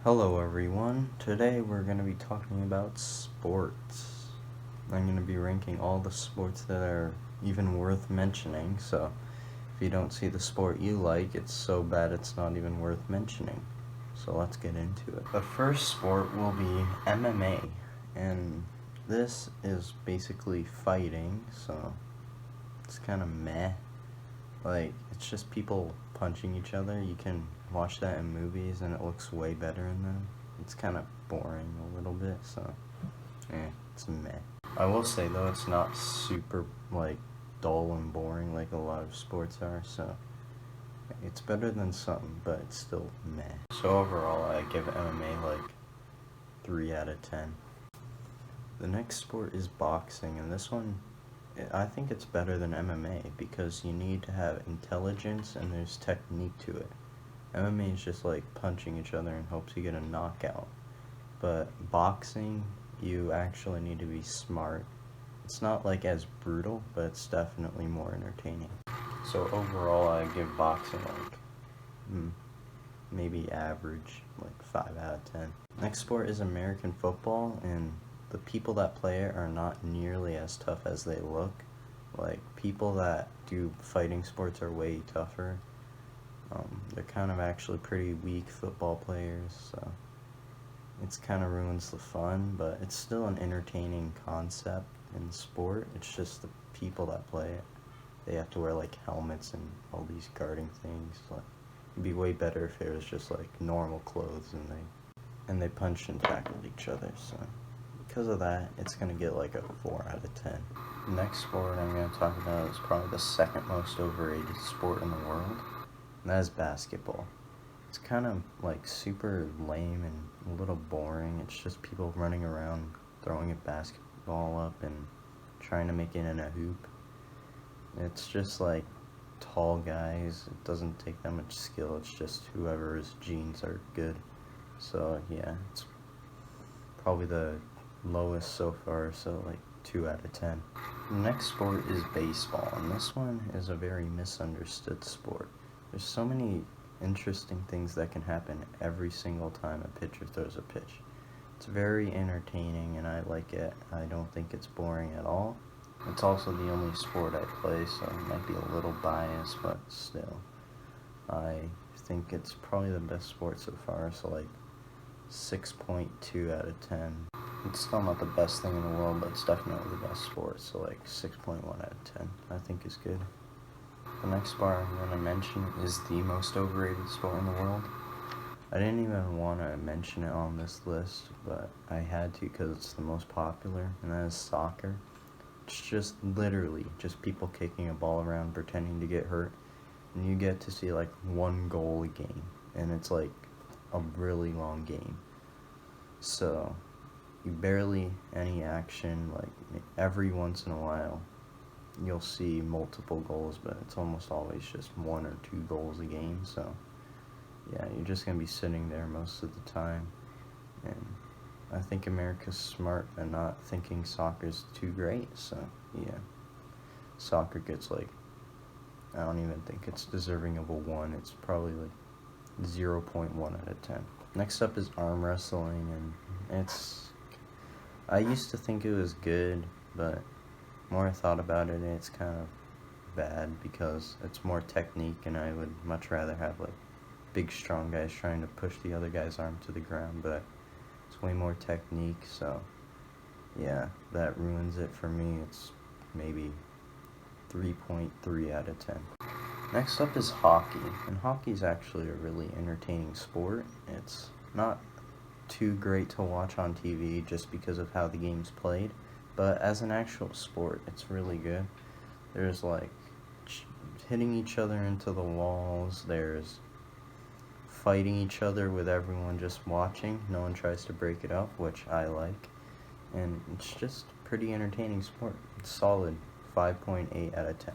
Hello everyone, today we're going to be talking about sports. I'm going to be ranking all the sports that are even worth mentioning, so if you don't see the sport you like, it's so bad it's not even worth mentioning. So let's get into it. The first sport will be MMA, and this is basically fighting, so it's kind of meh. Like, it's just people punching each other. You can watch that in movies and it looks way better in them. It's kind of boring a little bit, so it's meh. I will say though, it's not super like dull and boring like a lot of sports are, so it's better than some, but it's still meh. So overall, I give MMA like 3 out of 10. The next sport is boxing, and this one, I think it's better than MMA because you need to have intelligence and there's technique to it. MMA is just like punching each other in hopes you get a knockout. But boxing, you actually need to be smart. It's not like as brutal, but it's definitely more entertaining. So overall, I give boxing like maybe average, like 5 out of 10. Next sport is American football, and the people that play it are not nearly as tough as they look. Like, people that do fighting sports are way tougher. They're kind of actually pretty weak football players, so it's kind of ruins the fun, but it's still an entertaining concept in the sport. It's just the people that play it. They have to wear like helmets and all these guarding things. Like, it'd be way better if it was just like normal clothes and they punched and tackled each other. So because of that, it's gonna get like a 4 out of 10. The next sport I'm gonna talk about is probably the second most overrated sport in the world, and that is basketball. It's kind of like super lame and a little boring. It's just people running around throwing a basketball up and trying to make it in a hoop. It's just like tall guys. It doesn't take that much skill. It's just whoever's genes are good. So yeah, it's probably the lowest so far, so like 2 out of 10. The next sport is baseball, and this one is a very misunderstood sport. There's so many interesting things that can happen every single time a pitcher throws a pitch. It's very entertaining and I like it. I don't think it's boring at all. It's also the only sport I play, so it might be a little biased, but still. I think it's probably the best sport so far, so like 6.2 out of 10. It's still not the best thing in the world, but it's definitely the best sport, so like 6.1 out of 10 I think is good. The next sport I'm going to mention is the most overrated sport in the world. I didn't even want to mention it on this list, but I had to because it's the most popular, and that is soccer. It's just literally just people kicking a ball around pretending to get hurt, and you get to see like 1 goal a game, and it's like a really long game. So you barely any action, like every once in a while you'll see multiple goals, but it's almost always just 1 or 2 goals a game. So yeah, you're just gonna be sitting there most of the time, and I think America's smart and not thinking soccer's too great. So yeah, soccer gets like, I don't even think it's deserving of a 1. It's probably like 0.1 out of 10. Next up is arm wrestling, and I used to think it was good, but the more I thought about it, it's kind of bad because it's more technique, and I would much rather have like big strong guys trying to push the other guy's arm to the ground, but it's way more technique, so yeah, that ruins it for me. It's maybe 3.3 out of 10. Next up is hockey, and hockey is actually a really entertaining sport. It's not too great to watch on TV just because of how the game's played, but as an actual sport, it's really good. There's like hitting each other into the walls, there's fighting each other with everyone just watching. No one tries to break it up, which I like, and it's just a pretty entertaining sport. It's solid 5.8 out of 10.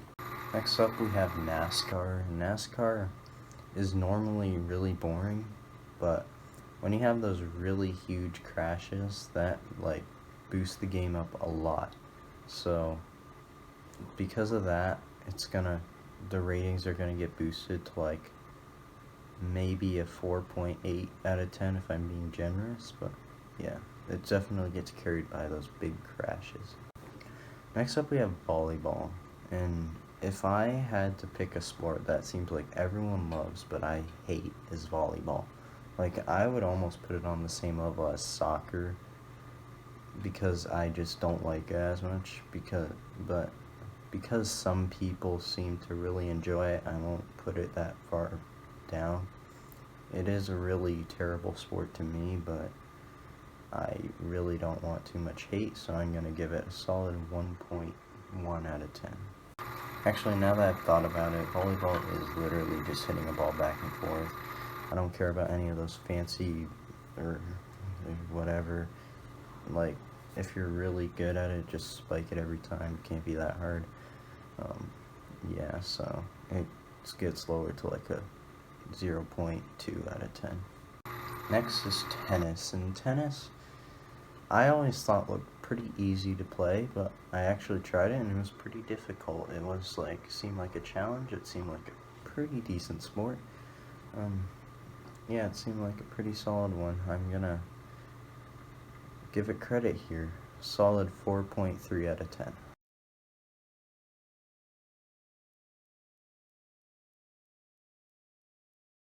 Next up we have NASCAR. NASCAR is normally really boring, but when you have those really huge crashes, that like boost the game up a lot. So because of that, the ratings are gonna get boosted to like maybe a 4.8 out of 10 if I'm being generous, but yeah, it definitely gets carried by those big crashes. Next up we have volleyball, and if I had to pick a sport that seems like everyone loves but I hate is volleyball. Like, I would almost put it on the same level as soccer because I just don't like it as much, but because some people seem to really enjoy it, I won't put it that far down. It is a really terrible sport to me, but I really don't want too much hate, so I'm going to give it a solid 1.1 out of 10. Actually, now that I've thought about it, volleyball is literally just hitting a ball back and forth. I don't care about any of those fancy or whatever. Like, if you're really good at it, just spike it every time. It can't be that hard. Yeah, so it gets lower to like a 0.2 out of 10. Next is tennis. And tennis, I always thought looked pretty easy to play, but I actually tried it and it was pretty difficult. It was like, seemed like a challenge. It seemed like a pretty decent sport. Yeah, it seemed like a pretty solid one. I'm gonna give it credit here. Solid 4.3 out of 10.